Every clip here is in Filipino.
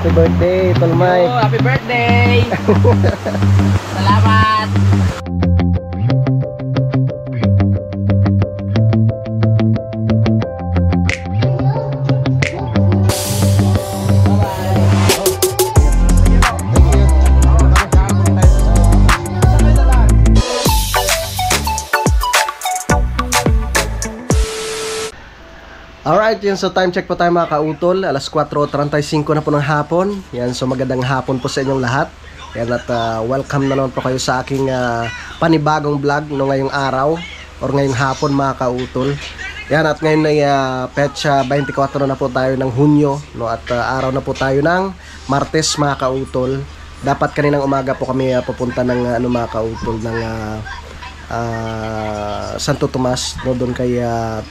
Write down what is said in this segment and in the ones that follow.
Happy birthday, Tolmay. Oh, happy birthday. Salamat. Alright, yun, so time check po tayo mga kautol. Alas 4:35 na po ng hapon. Yan, so magandang hapon po sa inyong lahat. Yan, at welcome na naman po kayo sa aking panibagong vlog no, ngayong araw or ngayong hapon mga kautol. Yan, at ngayon ay petsa 24 na po tayo ng Hunyo no, at araw na po tayo ng Martes mga kautol. Dapat kaninang umaga po kami pupunta ng mga kautol ng Santo Tomas no, doon kay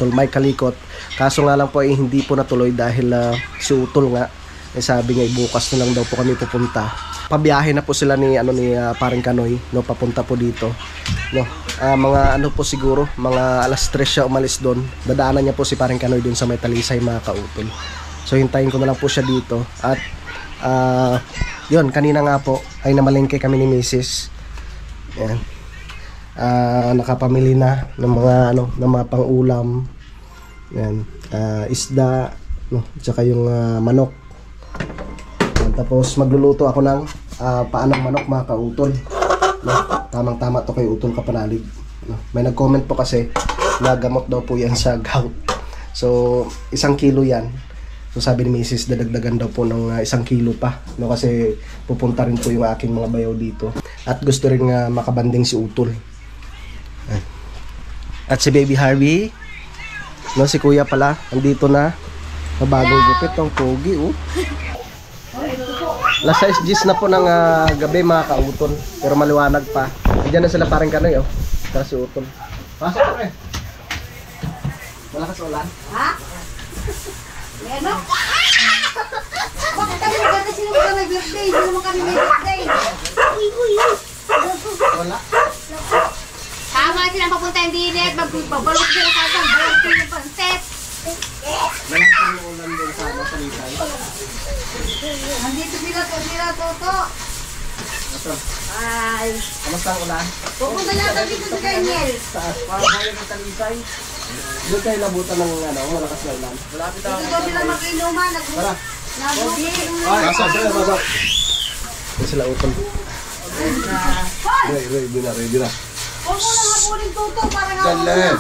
Tolmay Kalikot. Kaso nga lang po ay hindi po natuloy dahil si Utol nga ay sabi nga bukas na lang daw po kami pupunta. Pabiyahe na po sila ni Paring Kanoy no, papunta po dito no. Mga po siguro mga alas 3 siya umalis doon. Dadaanan niya po si Paring Kanoy doon sa may Talisay mga kautol. So hintayin ko na lang po siya dito. At yun, kanina nga po ay namalengke kami ni Mrs. Yan. Nakapamili na ng mga ng mga pang-ulam. Yan, isda no, tsaka yung manok. Yan, tapos magluluto ako ng paanang manok mga kautol no, tamang-tama to kay Utol Kapanalig no. May nag-comment po kasi na gamot daw po yan sa gout. So 1 kilo yan. So sabi ni Mrs. dadagdagan daw po ng 1 kilo pa no, kasi pupunta rin po yung aking mga bayaw dito. At gusto rin makabanding si Utol. At si Baby Harvey no, si Kuya pala andito na, mabagong gupit ng pogi oh. Alas 6 na po ng gabi mga kautol, pero maliwanag pa. Diyan na sila Paring Kanoy oh, saka si Utol. Pasok ka eh. Malakas ulan? Ha? Ano? Bakit kami maganda sila mga may birthday? Hindi naman kami may birthday. Wala. Tama silang papunta yung dinet, magbabalot sila sa isang balot ko yung panset. Malakas yung ulan doon sa Talisay. Nandito sila, Toto. Ito. Ay. Kamusta ang ulan? Pupunta natin dito sa Daniel. Taas pa, kaya ng Talisay. Doon kayo nabutan ng malakas na ulan. Malapit Dito daw sila mag-inuman. Tara. Pasok. Ito sila Utol. Ready na. Huwag mo lang hapunin, Toto, para nga Dali.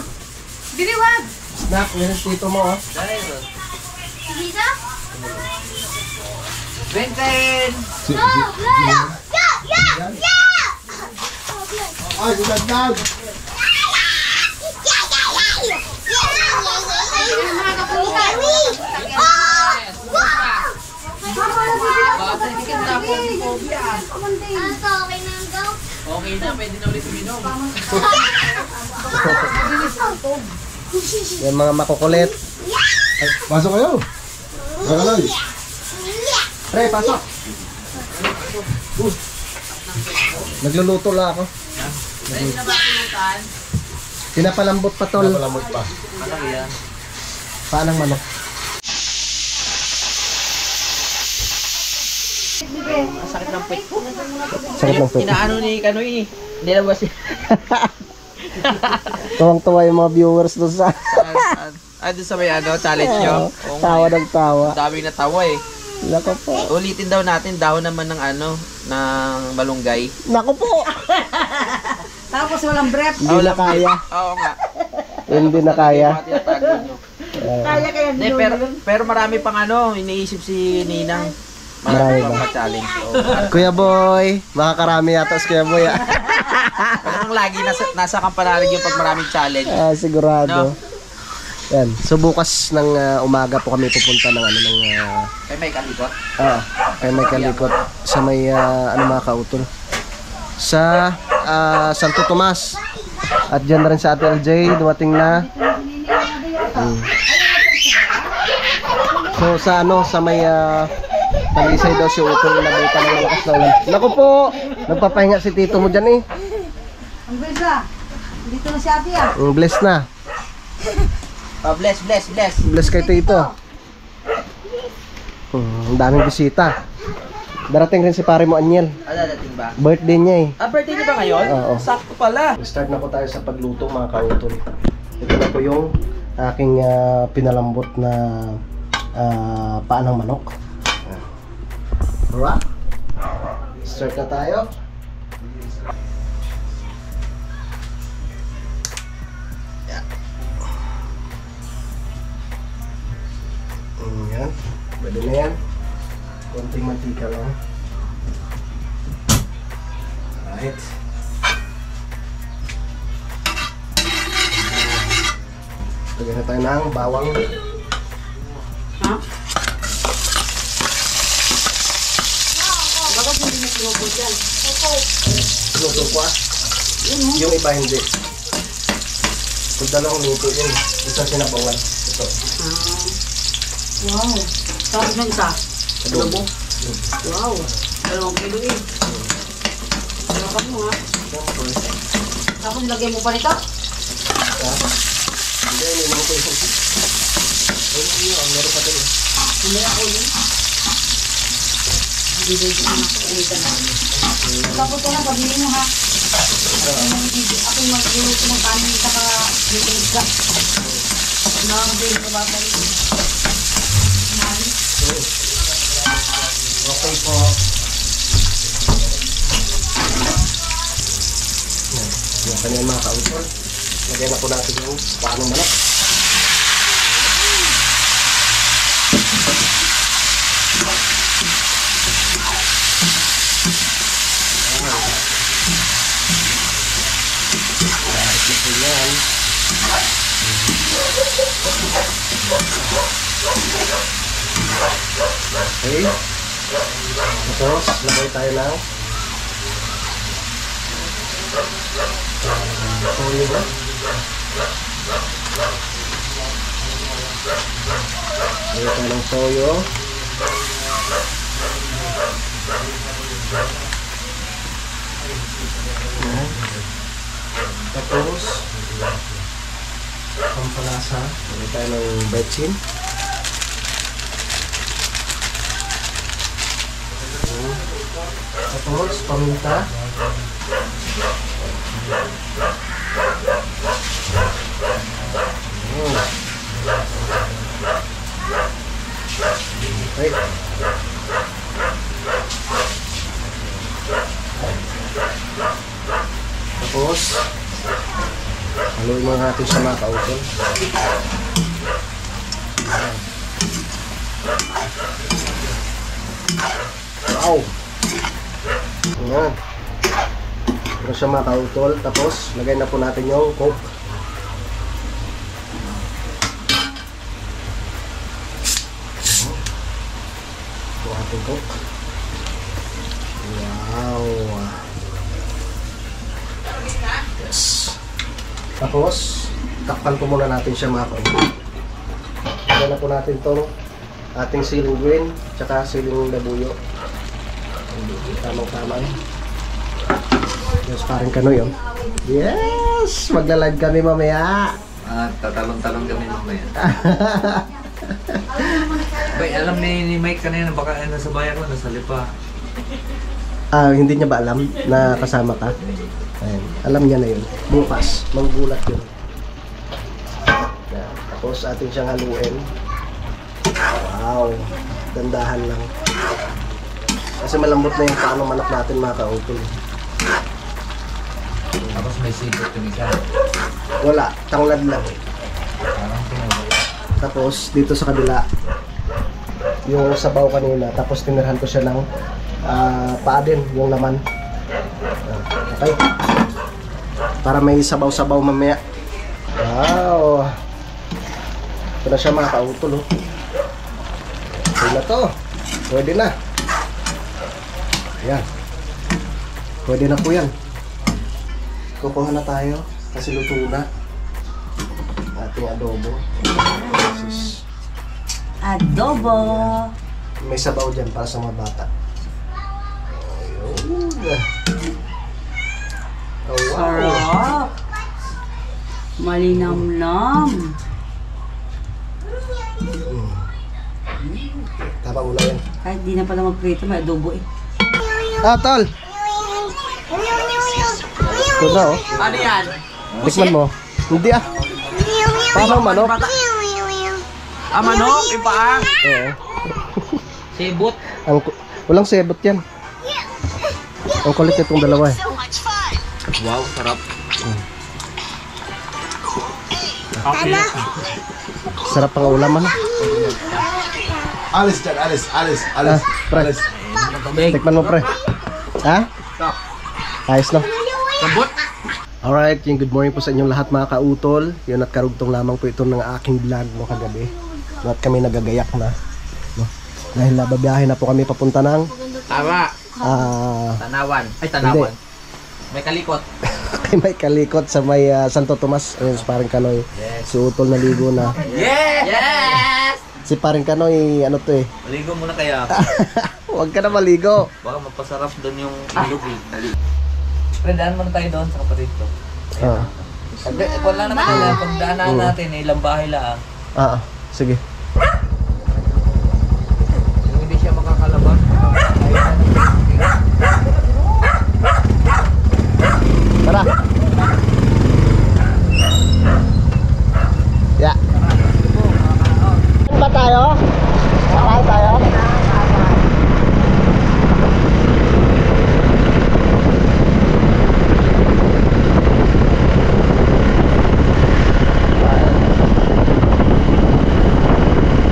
Biliwag. Snack, yan ang tito mo oh. Isa? Vincent. Ay, gulagdag! Mga kapulitan. Okay na, pwede na ulit uminom. Yan mga makukulit. Ay, pasok kayo. Ay. Pre, pasok. Nagluluto lang ako. Pwede na ba pinutan? Pinapalambot pa tol. Palamot pa. Ano yan? Paanang manok. Sakit ng pit. Sakit ng puwet. Inaano ni Kanoy. Hindi na ba siya? Tuwang-tuwa yung mga viewers doon sa Doon sa may challenge nyo. tawa ng tawa. Daming natawa eh. Nako po. Ulitin daw natin, dahon naman ng ng malunggay. Nako po. Tapos walang breath. Hindi na kaya. Oo nga. Hindi na kaya. Yung mga tinatago nyo. Kaya kaya Hindi, pero marami pang iniisip si Ninang. Marami Marami ba? pang challenge. Kuya Boy, makakarami yata si Kuya Boy. Parang lagi nasa kampanalig yung pag maraming challenge. Sigurado. No? Yan. So bukas ng umaga po kami pupunta ng Kay may kalikot. kay may Kalikot sa may mga kautol. Sa Santo Tomas. At dyan na rin sa Ate LJ, dumating na. So sa sa may Talisay daw si Utol na buta ng malakas na ulan. Naku po, nagpapahinga si tito mo dyan eh. Ang bless na. Dito na si ate ah. Bless na. Bless. Bless kay tito. Ang daming bisita. Darating rin si pare mo, Aniel. Dadating ba? Birthday niya eh. Birthday niya ba ngayon? Oo. Sakto pala. Start na po tayo sa pagluto mga kautol. Ito na po yung aking pinalambot na paa ng manok. Alright. Start na tayo. Yeah. Yan. Pwede na yan. Konting mantika lang. Alright. Lagyan na tayo ng bawang. Ha? Bakit hindi na sinubod yan? Luto ko ah. Yung iba hindi. Kung dalawang luto yun, isa sinabawan. Ito. Wow. Tapos na isa. Adobo. Wow. 2 kilo eh. Sarap mo ha. Tapos nilagay mo pa nito? Hindi, ininom ko yun. Ayun yun, meron pa din. Hindi ako yun. Hindi ko na. Tapos ko lang, pabili mo ha. Ako yung magluluto ng kanin sa ka-litig ka. Nakakabili ka ba tayo? Okay po. Yan kanyan mga kautol. Lagyan na po natin yung paano manok. Yan. Okay. Tapos, lagay tayo ng toyo na. Lagay tayo ng toyo. Yan. Tapos, pampalasa. Lagay tayo ng betchin. Tapos, paminta. Okay. Tapos, haluin mo natin siya mga kautol. Wow! Ayan. Ito siya mga kautol. Tapos, lagay na po natin yung coke. Ito ating coke. Wow! Yes. Tapos, takpan po muna natin siya mga kautol. Lagay na po natin itong ating siling green, tsaka siling labuyo. Tamang-tama eh. Yes, parang kanoy oh. Yes! Magla-live kami mamaya. Tatalon-talon kami mamaya. Bay, alam ni Mike kanina baka nasa bayan ko, nasa lipa. Hindi niya ba alam na kasama ka? Ayan, alam niya na yun. Bukas, manggulat yun. Yan. Tapos atin siyang haluin. Wow! Dandahan lang. Kasi malambot na yung paano manok natin mga kautol. Tapos may sipot yung isa. Wala, tanglad lang. Parang pinawala. Tapos dito sa kabila, yung sabaw kanina, tapos tinirhan ko siya ng paa din, yung laman. Okay. Para may sabaw-sabaw mamaya. Wow! Ito na siya mga kautol. Oh. Okay na to. Pwede na. Ayan. Pwede na po yan. Kukuha na tayo kasi luto na ating adobo. Adobo! May sabaw dyan para sa mga bata. Ayun. Oh, wow. Sarap! Malinamnam! Tama mo na yan. Kahit di na pala magprito, may adobo eh. Ah, tol. Ito na, oh. Ano yan? Tikman mo. Hindi ah. Parang manok. Ah, manok? Yung paa? Oo. Sibot? Walang sebot yan. Ang kulit itong dalawa eh. Wow, sarap. Sarap ang ulam ano. Alis dyan, alis. Pre. Tubig. Tikman mo pre. Ha? Ayos no? Sambot? Alright, yung good morning po sa inyong lahat mga kautol. Yun at karugtong lamang po ito ng aking vlog mo kagabi. At kami nagagayak na. No? Dahil babiyahe na po kami papunta ng Tama. Tanawan. Ay, Tanawan. May kalikot. kay may kalikot sa may Santo Tomas. Ayun si Paring Kanoy. Yes. Si Utol naligo na. Yes! Yes! Si Paring Kanoy, ano to eh. Maligo muna kaya. Huwag ka na maligo. Baka mapasarap doon yung ilog eh. Pre, daan muna tayo doon sa kapatid ko. Ah. Wala naman nila. Pag daanan natin, ilang bahay lang. Sige. Yung hindi siya makakalabang. Tara. Ya. Ba tayo? Sakay tayo?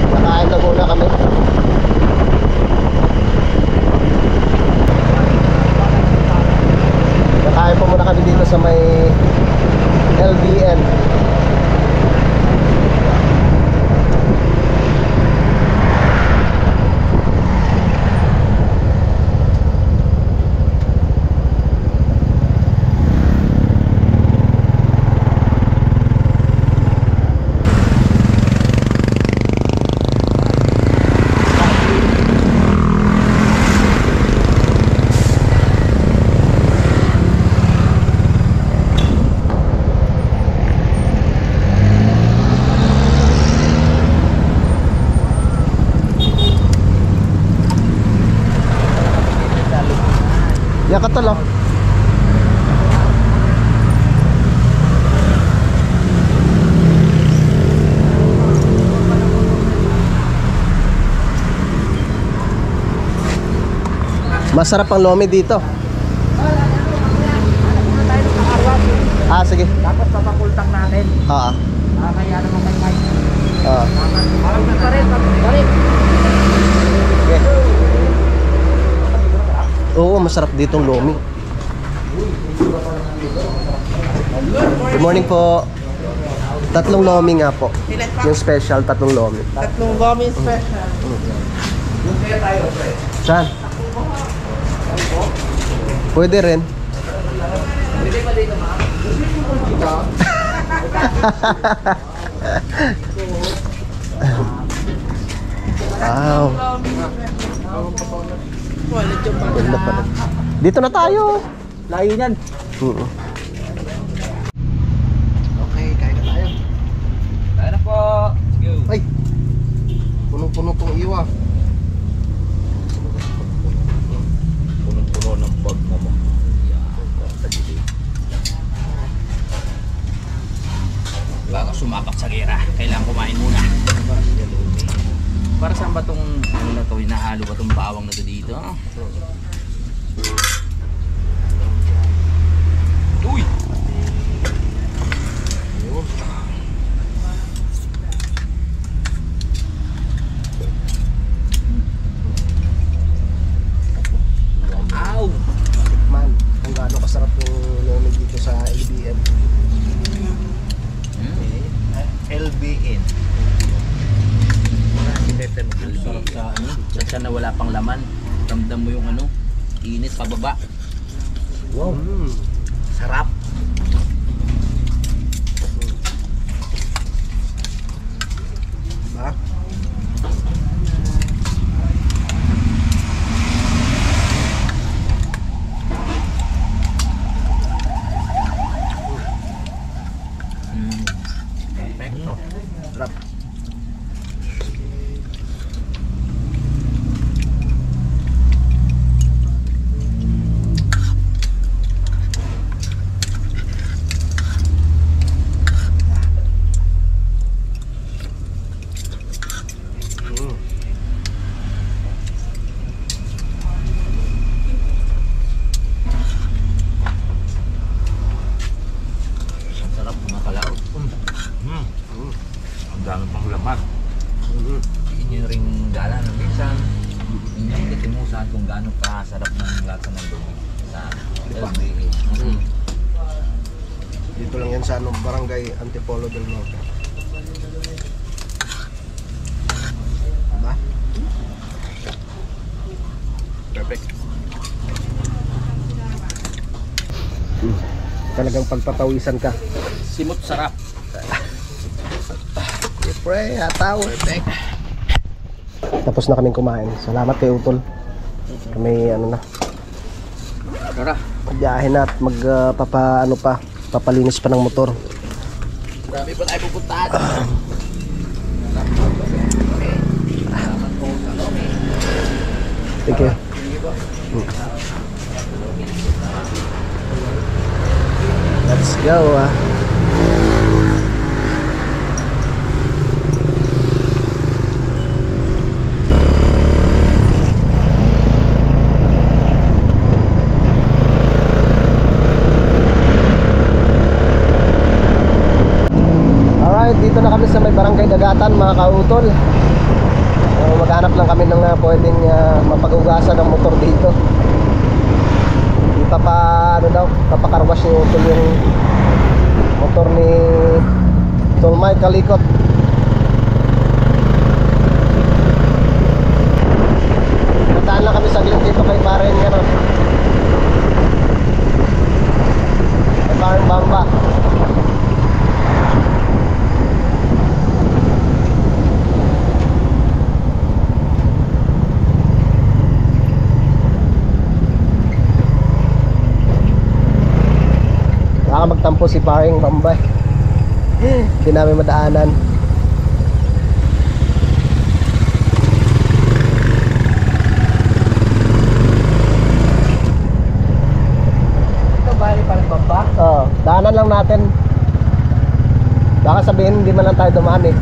Nakain na muna kami. Nakain po muna kami dito sa may LBN. Ya ka tol. Masarap ang lomi dito. Sige. Tapos papakultang natin. Kaya naman kay Mike. Parang nagkarit. Okay. Oo, masarap ditong lomi. Good morning po. 3 lomi nga po. Yung special, 3 lomi. 3 lomi special. Saan? Pwede rin. Pwede pa dito, ma'am. Wow. Ganda pa rin. Dito na tayo. Layo niyan. Okay, kain na tayo. Kaya na po. Let's go. Ay, punong-puno tong iwa. Punong-puno ng pagmamo. Bago sumakap sa gera, kailangan kumain muna. Para saan ba itong ano na to, hinahalo ba itong bawang na to dito? Uy! Ow! Man, kung gaano kasarap yung lomi dito sa LBN. LBN. Sarap sa ano, sa na wala pang laman. Ramdam mo yung ano, init pababa. Wow. Sarap. Ba? Perfecto. Sarap. dami pang laman. Yun yung ring gala ng minsan. Hindi katimusan kung gaano kasarap ng lasa ng lumi sa LBA. Dito lang yan sa Barangay Antipolo del Norte. Diba? Perfect. Talagang pagpapawisan ka. Simot sarap. Siyempre, hataw. Perfect. Tapos na kaming kumain. Salamat kay Utol. Kami Tara. magbiyahe na at papalinis pa ng motor. Marami pa tayo pupuntahan. Thank you. Let's go. Alright, dito na kami sa may Barangay Dagatan, mga kautol. Maghanap lang kami ng pwedeng mapag-ugasan ng motor dito. Papakarwash yung utol yung motor ni Tolmay Kalikot. Puntaan lang kami saglit dito kay Paren kay Paren Bamba. Baka magtampo si Paring Bambay. Hindi namin madaanan. Ito ba ni Paring Bamba? Oo, daanan lang natin. Baka sabihin hindi man lang tayo dumaan eh.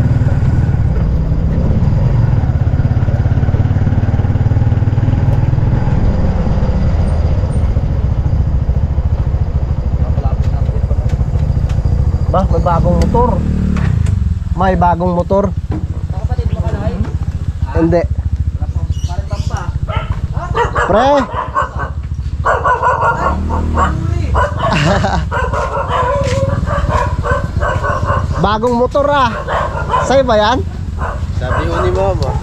May bagong motor. May bagong motor. Kapatid mo ka na eh. Hindi. Parang pampa. Pre. Bagong motor Sa'yo ba yan? Sabi ko ni Mama.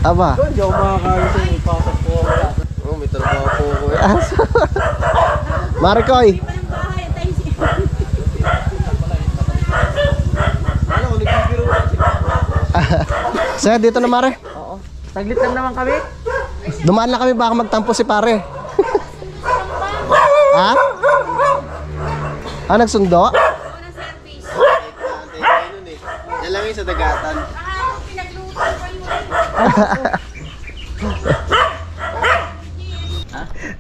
Aba. Hindi ako makakain sa ipasok po ako. May trabaho po ako Marikoy. Sir, dito na Mare. Oo. Saglit lang naman kami. Dumaan lang kami baka magtampo si pare. Ha? Nagsundo? Yan lang yung sa Dagatan.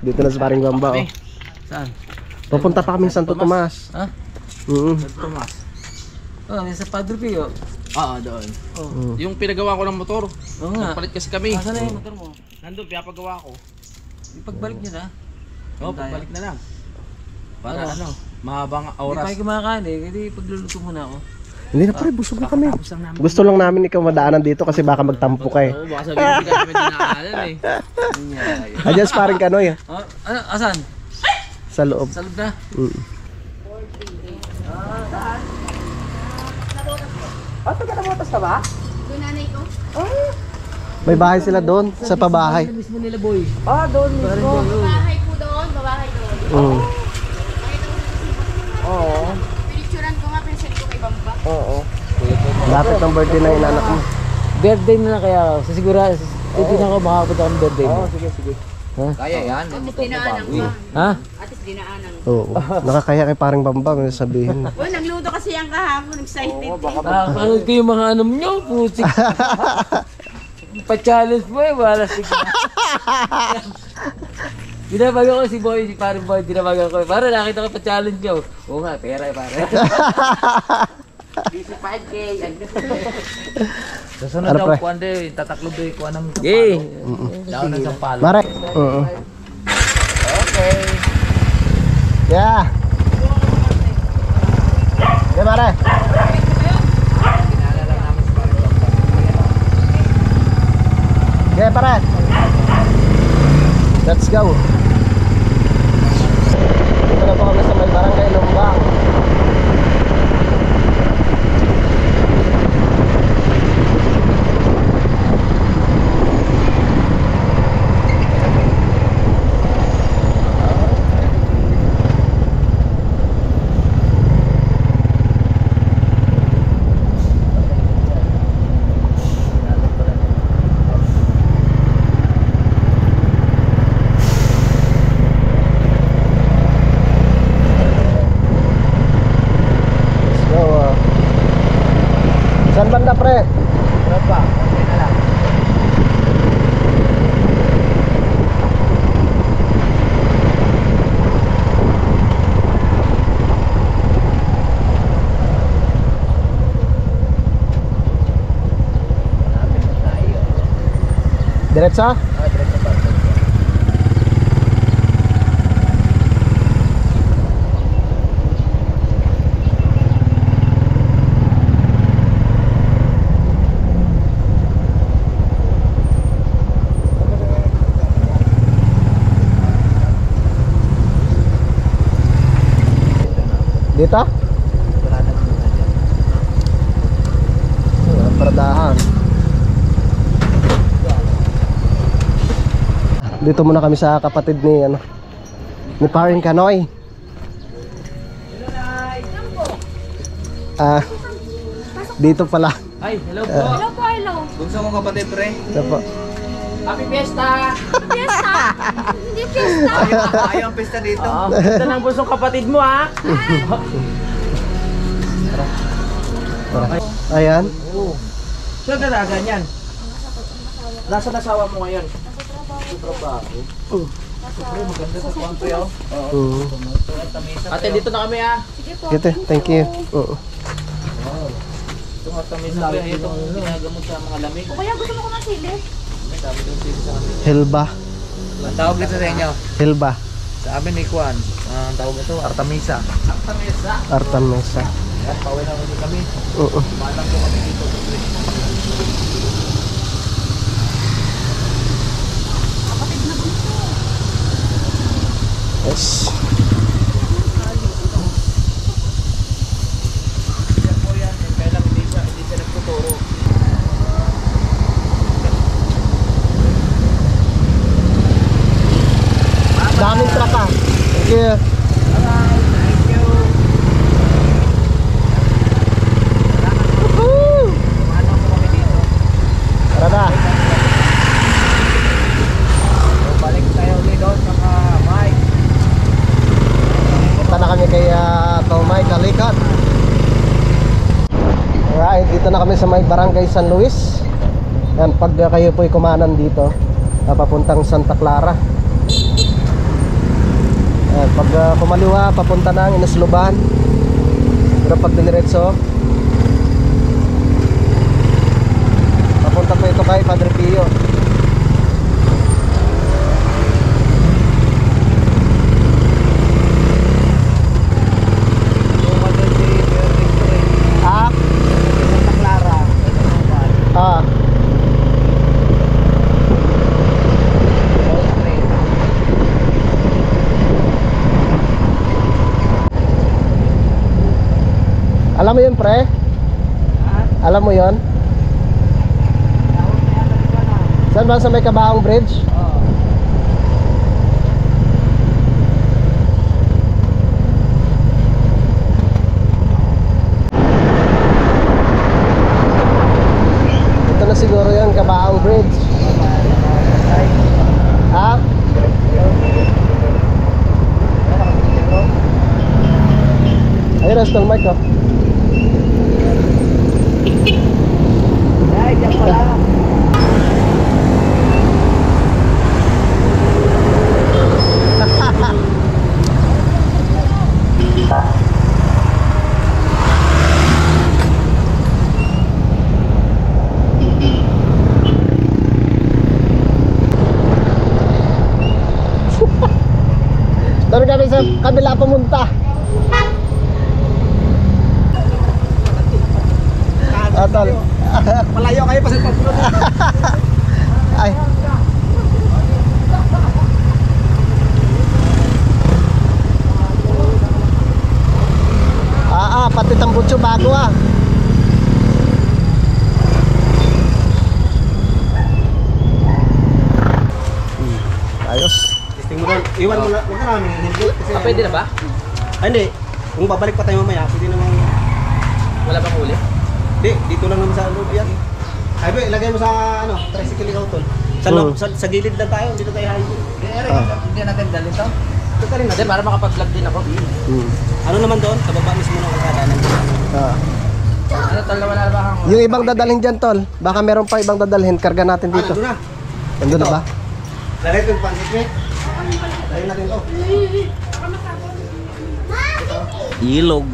Dito na sa Paring Bamba. Saan? Pupunta pa kaming Santo Tomas. Ha? Tomas. Sa Padre Pio. Doon. Yung pinagawa ko ng motor. Oo nga. Palit kasi kami. Saan na yung motor mo? Nandun, pinapagawa ko. Ipagbalik nyo na. Oo, pagbalik na lang. Para mahabang oras. Hindi pa kumakain hindi pagluluto muna ako. Hindi na pare, busog na kami. Gusto lang namin ikaw madaanan dito kasi baka magtampo ka eh. Oo, baka sabihin hindi kami dinaanan Adjust Paring Kanoy. Asan? Sa loob. Sa loob na? Taga-nabotas ka ba? Doon nanay ko. May bahay sila doon, sa pabahay. Mismo nila boy. Doon mismo. Babahay po doon, babahay doon. Oo. Pinicturan ko nga, pinisend ko kay Bamba. Oo. Lapit ng birthday ng inanak mo. Birthday na kaya ako. Sa sigura, titignan ko makapunta ang birthday mo. Sige. Kaya yan. Atis dinaanan ko. Ha? Atis dinaanan ko. Oo. Nakakaya kay Paring Bamba, may sabihin. Uy, nagluto kasi yan kahapon, excited. Nakakanood ko yung mga nyo, putik. Pa-challenge mo wala sige. Dinabagan ko si Boy, si Paring Boy, dinabagan ko. Para nakita ko pa-challenge nyo. Oo nga, pera pare. 5K. Susunod daw, kuwande, tataklo ba yung kuwan ng sampalo? Daw ng sampalo. Mare. Okay. Yeah. Yeah, Mare. Kinala lang namin Okay, pare. Let's go. Dito na po kami sa may barangay Lumbang. Saan banda, pre? Berapa? Okay na lang. Malapit na tayo. Diretso? Diretso pa. Dito? Wala na muna dyan. Paradahan. Dito muna kami sa kapatid ni ni Paring Kanoy. Dito pala. Ay, hello po. Hello po, hello. Bunso mong kapatid, pre. Ito po. Happy Fiesta! Fiesta! Hindi fiesta! Ayaw ang pista dito. Ganda ng busong kapatid mo, ha? Ayan. Oo. Saan dalaga niyan? Nasaan asawa mo ngayon? Nasa trabaho. Maganda sa kuwan, pre, oh. Ate, dito na kami, ha? Sige po. Ito, thank you. Oo. Itong atamis na pre, itong ginagamot sa mga lamig. Kuya, gusto mo ko ng sili? Dami itong sili sa kami. Hilba. Ang tawag dito sa inyo. Hilba. Sa amin ni Kuan. Ang tawag ito, Artemisa. Artamesa. Artemisa. Yan, pawin na ulit kami. Oo. Malang po kami dito. Yes. Yan po yan. Kaya lang hindi siya nagtuturo. Daming traka. Thank you. Thank you. Woohoo! Malang po kami dito. Tara na. So, balik tayo ulit doon sa Mike. Punta na kami kay Tomay Kalikot. Alright, dito na kami sa may barangay San Luis. Yan, pag kayo po'y kumanan dito, papuntang Santa Clara. Yan, pag kumaliwa, papunta ng Inasluban. Pero pag diniretso, papunta po ito kay Padre Pio. Ah, Santa Clara. ah. Alam mo yun, pre? Alam mo yun? Saan ba sa may Kabaong Bridge? Ito na siguro yun, Kabaong Bridge. Ha? Ayun, restore mic ko. Ay, diyan pala. Doon kami sa kabila pumunta. Atol. Malayo kayo pa sa pagpunod. Ay. Pati tambutso bago ah. Ayos. Testing mo doon. Iwan mo na, huwag na namin hindi. Kasi Pwede na ba? hindi. Kung babalik pa tayo mamaya, pwede naman. Wala bang huli? Hindi, dito lang naman sa loob yan. Ay, ba, ilagay mo sa ano, tricycle ikaw tol. Sa loob, sa gilid lang tayo, dito tayo highway. Hindi natin dalhin to. Ito ka rin Hindi, natin. para makapag-vlog din ako. Ano naman doon? Sa baba mismo ng kalsada. Ano, tol, wala ba kang... Yung ibang dadalhin dyan, tol. Baka meron pa ibang dadalhin. Karga natin dito. Nandun na. Nandun na ba? Lalagay ko yung pancit me. Lagay natin to. Ilog.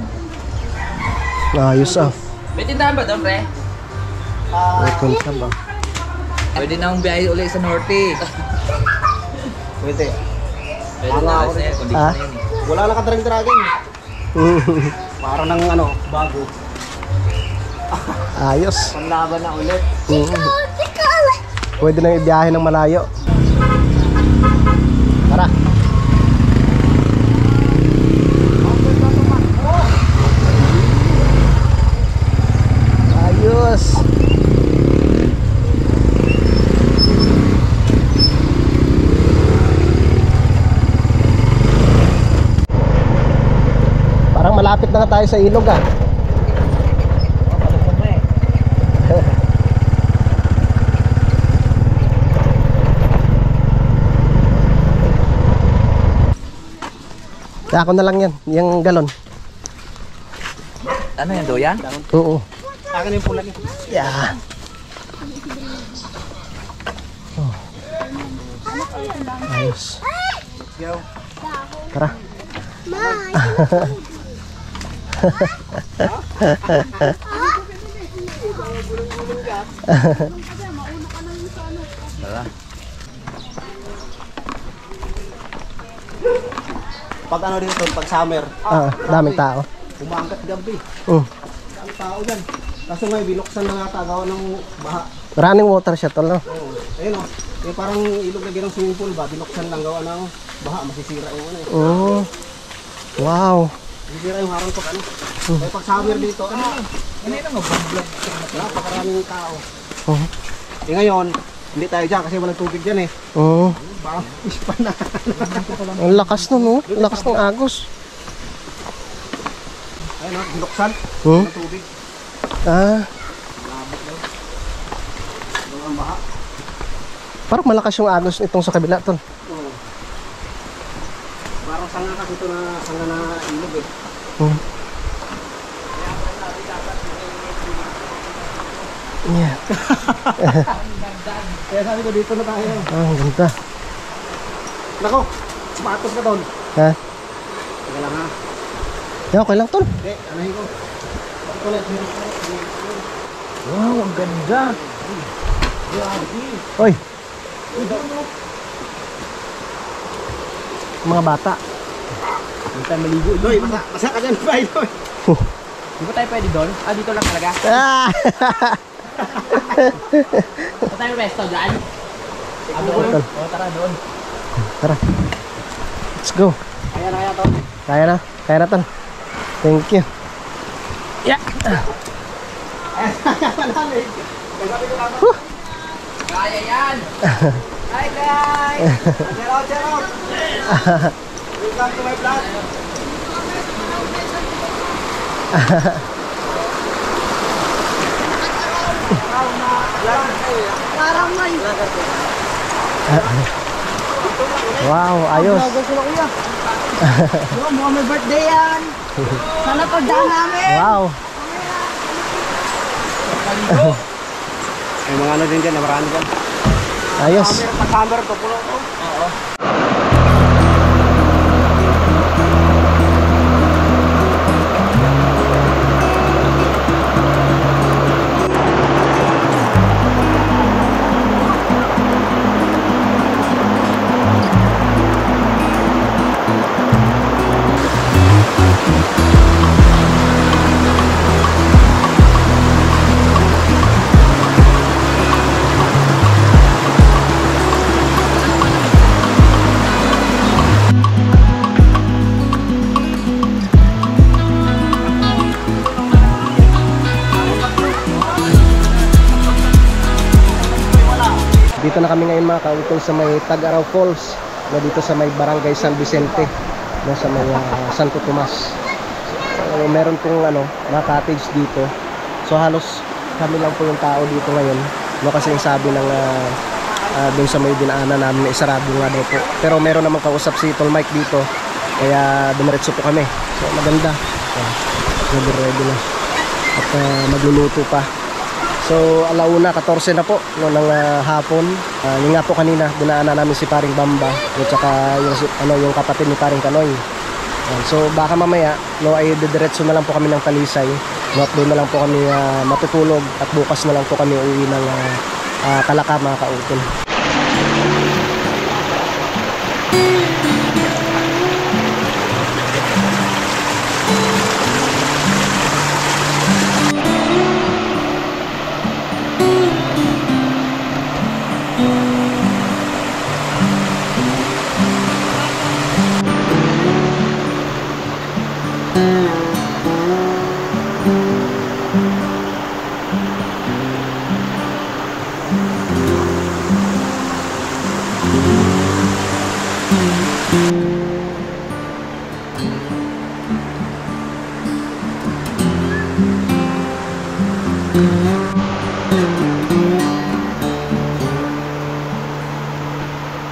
Ayos ah. May tindahan ba doon, pre? Welcome sa ba? Pwede na akong biyahe ulit sa Norte. Pwede. Pwede na kasi. Ah? Wala na kadrang-draging. Parang ng ano, bago. Ayos. Panlaban na ulit. Pwede nang ibiyahe ng malayo. Tara. Ayos. Parang malapit na tayo sa ilog ah. Kaya ako na lang yan, yung galon. Ano yan, doyan? Oo. Akin yung pula niya. Yeah. Oh. Ayos. Tara. Pag ano dito, pag summer, Daming tao. umaangkat gabi. Oh. Ang tao dyan. Kaso ngayon, binuksan na nga gawa ng baha. Running water siya tol, no? Oo. Ayun o. Yung parang ilog na ng swimming pool ba? Binuksan lang gawa ng baha. Masisira yung ano eh. Oh. Wow. Masisira yung harang pag ano. Kaya pag summer dito, ano yung mag-vlog? Napakaraming tao. Oh. Eh ngayon, hindi tayo dyan kasi walang tubig dyan eh. Oh. Baka fish pa na. Ang lakas no, no? Ang lakas ng agos. Ayun o, binuksan. Hmm? Walang tubig. Ah. Walang baha. Parang malakas yung agos itong sa kabila tol. Oo. Parang sanga kasi ito na sanga na ilog eh. Oh. Yeah. Kaya sabi ko dito na tayo. Ah, ang ganda. Nako, sapatos ka doon. Ha? Teka lang ha. Yeah, okay lang tol. Hindi, anahin ko. Ito ulit. Wow, ang ganda. Oy. Mga bata. Hindi tayo maligo. Doy, masa ka dyan. Bye, Doy. Di ba tayo pwede doon? Ah, dito lang talaga. Ah! Saan tayo resto dyan? Tol. Tara doon. Tara. Let's go. Kaya na kaya to. Kaya na. Kaya na tol. Thank you. Yeah. Kaya yan! Hi guys! Check out, check out! Welcome to my vlog! Wow, ayos. Mukhang may birthday yan. Sana pagdaan namin. Wow. May mga ano din dyan, marami dyan. Ayos. Camera to, pulo to. Oo. Dito na kami ngayon mga kautol sa may Tag-Araw Falls, na dito sa may Barangay San Vicente, na sa may Santo Tomas. So, meron pong mga cottage dito. So halos kami lang po yung tao dito ngayon. No, kasi yung sabi ng dun sa may dinaanan namin na isarado nga daw po. Pero meron namang kausap si Tol Mike dito. Kaya dumiretso po kami. So maganda. Ready na. At magluluto pa. So alauna 14 na po no, ng hapon. Yung nga po kanina dinaanan namin si Paring Bamba at saka yung kapatid ni Paring Kanoy. So baka mamaya ay didiretso na lang po kami ng Talisay. No, at doon na lang po kami matutulog at bukas na lang po kami uuwi ng Kalaka mga kautol.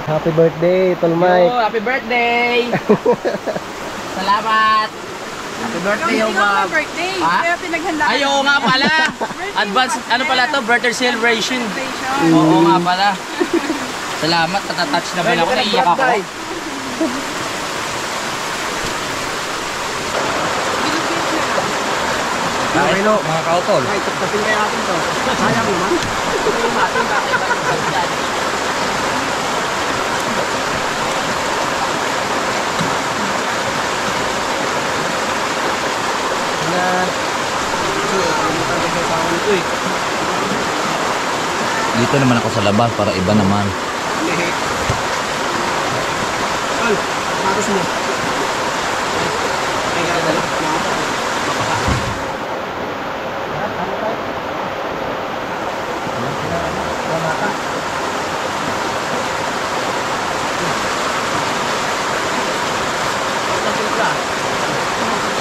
Happy birthday, Tol Mike. Yo, happy birthday! Salamat! Happy birthday, yo, Bob! birthday. Ha? Kaya pinaghanda ka. Ay, oo nga pala! Advance, ano pala to? Birthday celebration. Oo nga pala. Salamat, natatouch na ba ako? Naiiyak ako. Hello, mga kautol. Ay, tapin kaya natin to. Kaya mo man? Dito naman ako sa labas para iba naman. Al, tapos mo. Ay, ganda lang.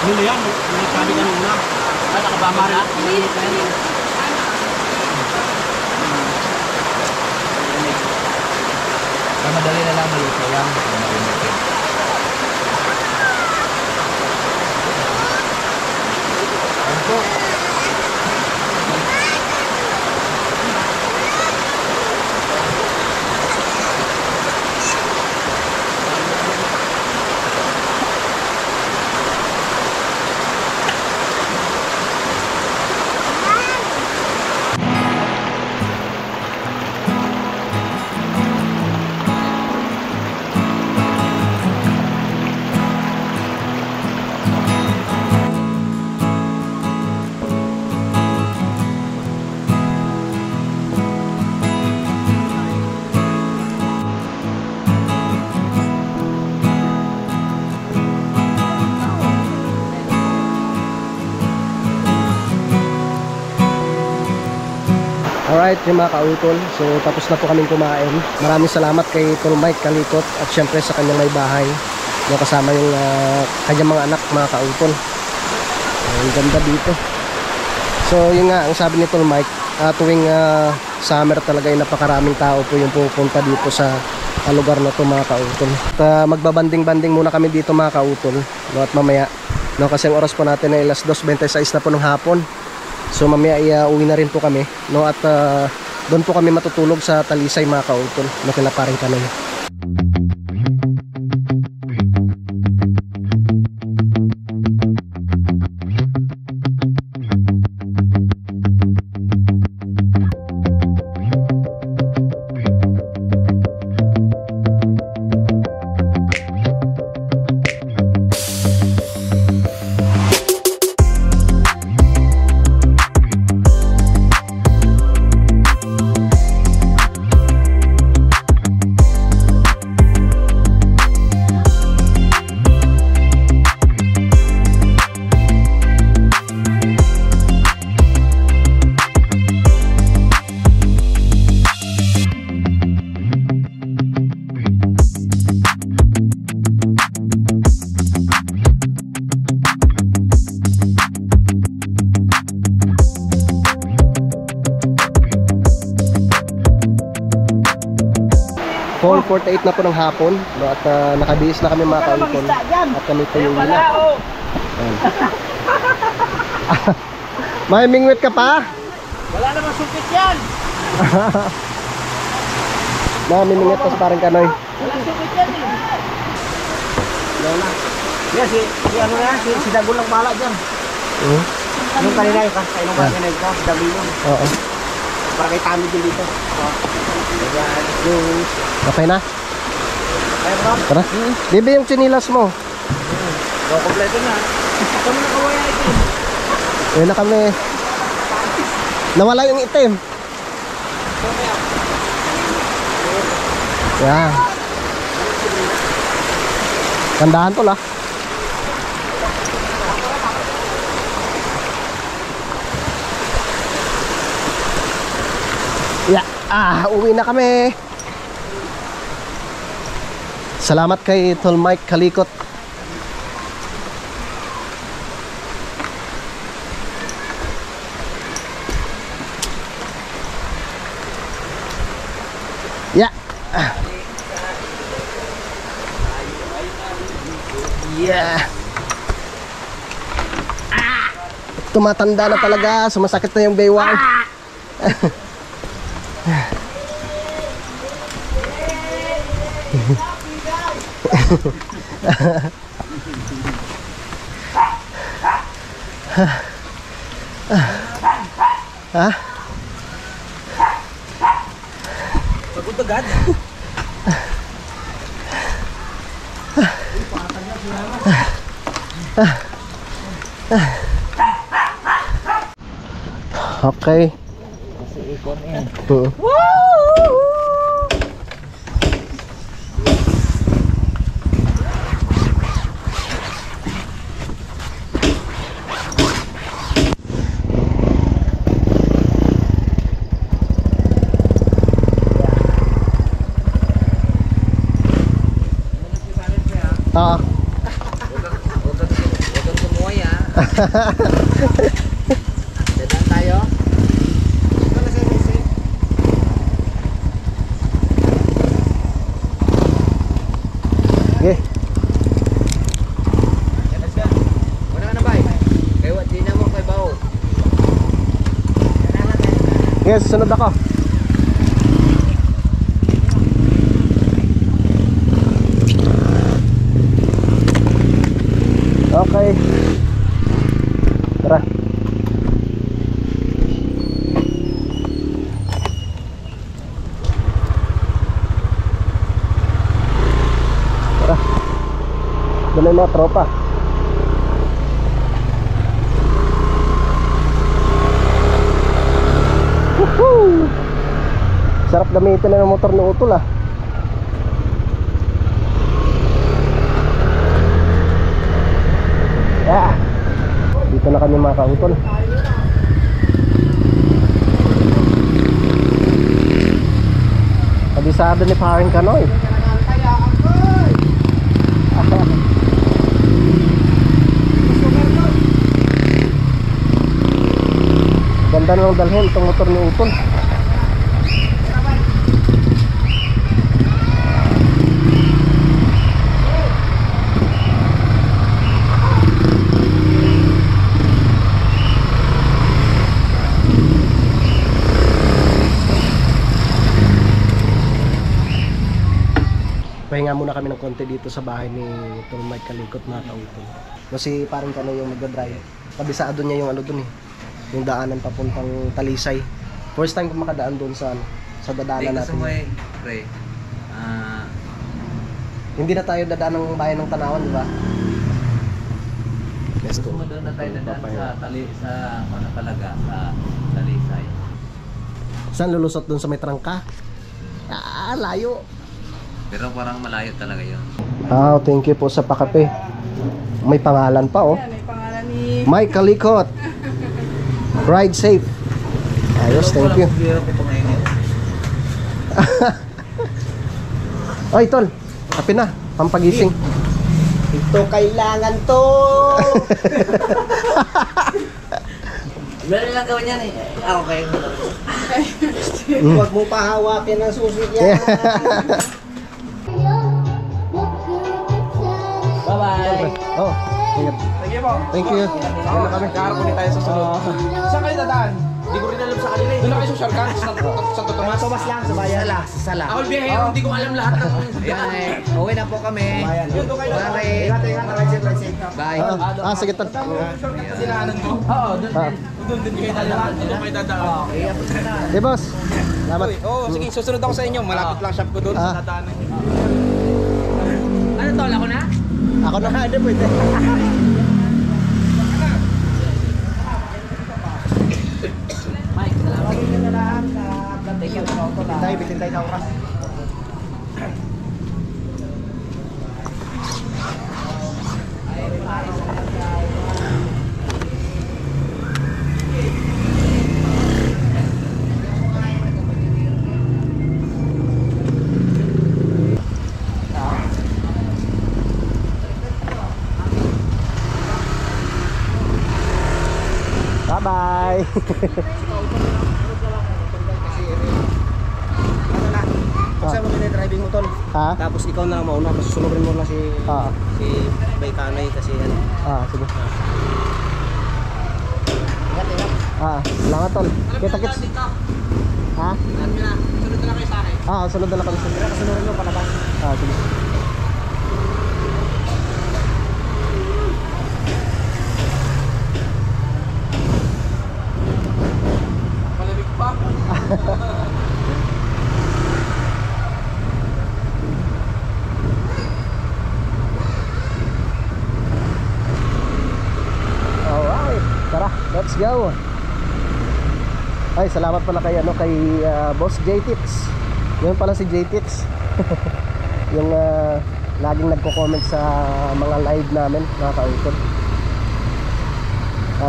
Ano yan? Nagsabi ka nung una. Nakabama na? Madali na lang maluto yan. Alright, yung mga kautol. So tapos na po kaming kumain. Maraming salamat kay Tol Mike Kalikot at syempre sa kanyang may bahay. No, kasama yung kanyang mga anak, mga kautol. Ang ganda dito. So yun nga, ang sabi ni Tol Mike, tuwing summer talaga ay napakaraming tao po yung pupunta dito sa lugar na to mga kautol. At magbabanding-banding muna kami dito mga kautol. No, at mamaya, no, kasi ang oras po natin ay 2:26 na po ng hapon. So mamaya uwi na rin po kami, no, at doon po kami matutulog sa Talisay mga kautol, no, kila Paring Kanoy. 4:48 na po ng hapon, no, at nakabihis na kami mga kautol. At kami po yung wala. Ayan. May mingwit ka pa? Wala namang sukit yan! Mingwit pa sa parang kanoy. Wala sukit yan eh! Yan, si Dagol lang pala dyan. Yung kanina yung kainong kanina yung si Dagol yun. Oo. Para kay Tommy din dito. Okay na? Ay, bro. Tara. Bibi yung chinilas mo. Kompleto na. Ako na nakawaya ito. Ayun na kami. Nawala yung itim. Yan. Tandaan to lah. Uwi na kami. Salamat kay Tol Mike Kalikot. Tumatanda na talaga, sumasakit na yung baywang. Pagod agad. Okay. Kasi ikon eh. Huwag kang tumuhay ah. Dadaan tayo. Okay. Wala na ba eh? Kaya di na mo kay Bao. Yes, sunod ako. Okay. Tara. Tara. Doon yung mga tropa. Woohoo! Sarap gamitin na ng motor ni Utol ah. Dito na kami mga kautol. Kabisado ni Paring Kanoy. Ganda na ng dalhin itong motor ni Utol. Pahinga muna kami ng konti dito sa bahay ni Tol Mike Kalikot mga kautol. Kasi parang Kanoy yung magdadrive. Kabisado niya yung ano dun eh. Yung daanan papuntang Talisay. First time ko makadaan doon sa dadaanan natin. Pre. Hindi na tayo dadaan ng bayan ng Tanawan, di ba? Let's go. Gusto mo doon na tayo dadaan sa ano talaga, sa Talisay. Saan lulusot doon sa may trangka? Layo. Pero parang malayo talaga yun. Thank you po sa pakape. May pangalan pa oh. May pangalan ni... Mike Kalikot. Ride safe. Ayos, thank you. Oy, Tol. Kape na. Pampagising. Ito kailangan to. Meron lang gawin yan eh. Okay. Huwag mo pahawakin ang susi yan. Oh, ingat. Sige po. Thank you. Oo, kami. Kaharap ulit tayo sa sunod. Saan kayo dadaan? Hindi ko rin alam sa kanila eh. Doon na kayo sa Siargao, Santo Tomas. Tomas lang, sa bayan. Sala. Ako biyahero, hindi ko alam lahat ng... Ayan eh. Uwi na po kami. Yun, doon kayo. Bye. Ingat. Bye. Sige tol. Shortcut na dinaanan mo. Oo, doon din kayo dadaan. Doon kayo dadaan. Hey boss. Salamat. Oo, sige, susunod ako sa inyo. Malapit lang shop ko doon sa dadaanan niyo. Ano tol? Ako na? Ako na ano pwede. Mike, salamat. Thank you. Tayo, bitin tayo na oras. Bye-bye. Kasi mo na driving mo tol. Ha? Tapos ikaw na lang mauna, tapos susunodin mo lang si Ah. si Baykanay kasi ano. Sige. Salamat tol. Kita-kits. Ha? Sunod na lang kayo sa akin. Sunod na lang kami. Kasunodin mo palabas. Sige. Malamig pa. Alright. Tara, let's go. Ay, salamat pala kay Boss J-Tips. Yun pala si J-Tips. Yung laging nagko-comment sa mga live namin, mga kautol.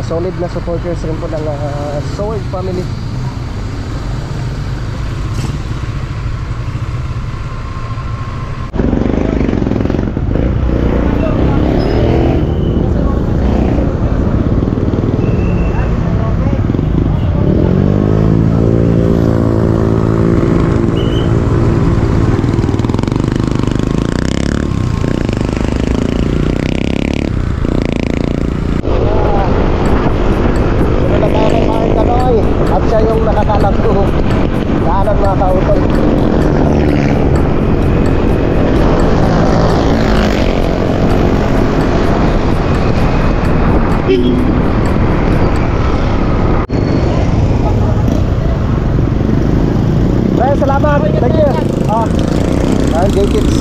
Solid na supporters rin po ng Sword family. At siya yung nakakalap ko daanan mga kautol. Salamat. Thank you. J-Kids.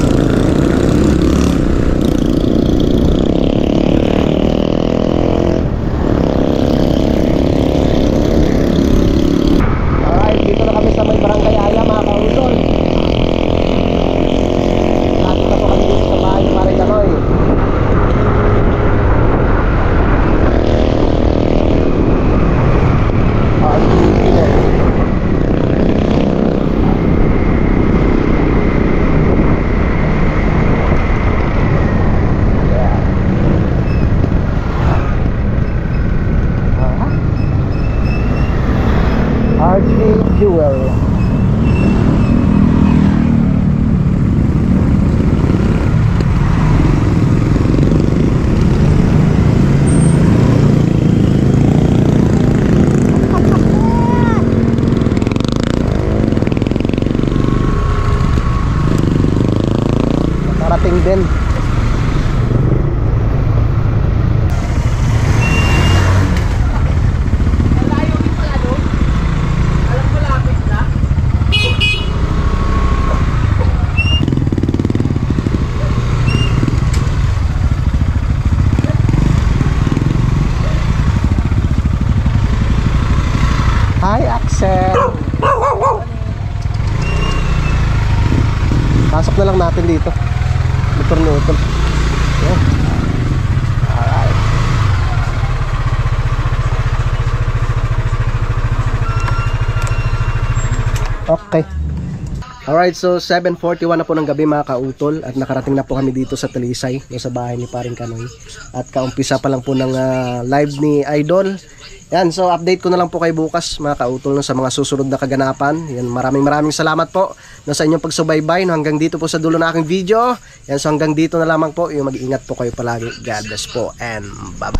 Dito na kami sa may barangay Aya mga kausol. Lapit na po kami dito sa bahay ni Paring Kanoy. RG Fuel. Nakarating din. Hi, Axel. Pasok na lang natin dito. Motor ni Utol. Yeah. Alright. Okay. Alright, so 7:41 na po ng gabi mga kautol at nakarating na po kami dito sa Talisay, sa bahay ni Paring Kanoy. At kaumpisa pa lang po ng live ni Idol Yan, so update ko na lang po kay bukas mga kautol sa mga susunod na kaganapan. Yan, maraming salamat po sa inyong pagsubaybay hanggang dito po sa dulo na aking video. Yan, so hanggang dito na lamang po. Yung mag-ingat po kayo palagi. God bless po and bye-bye.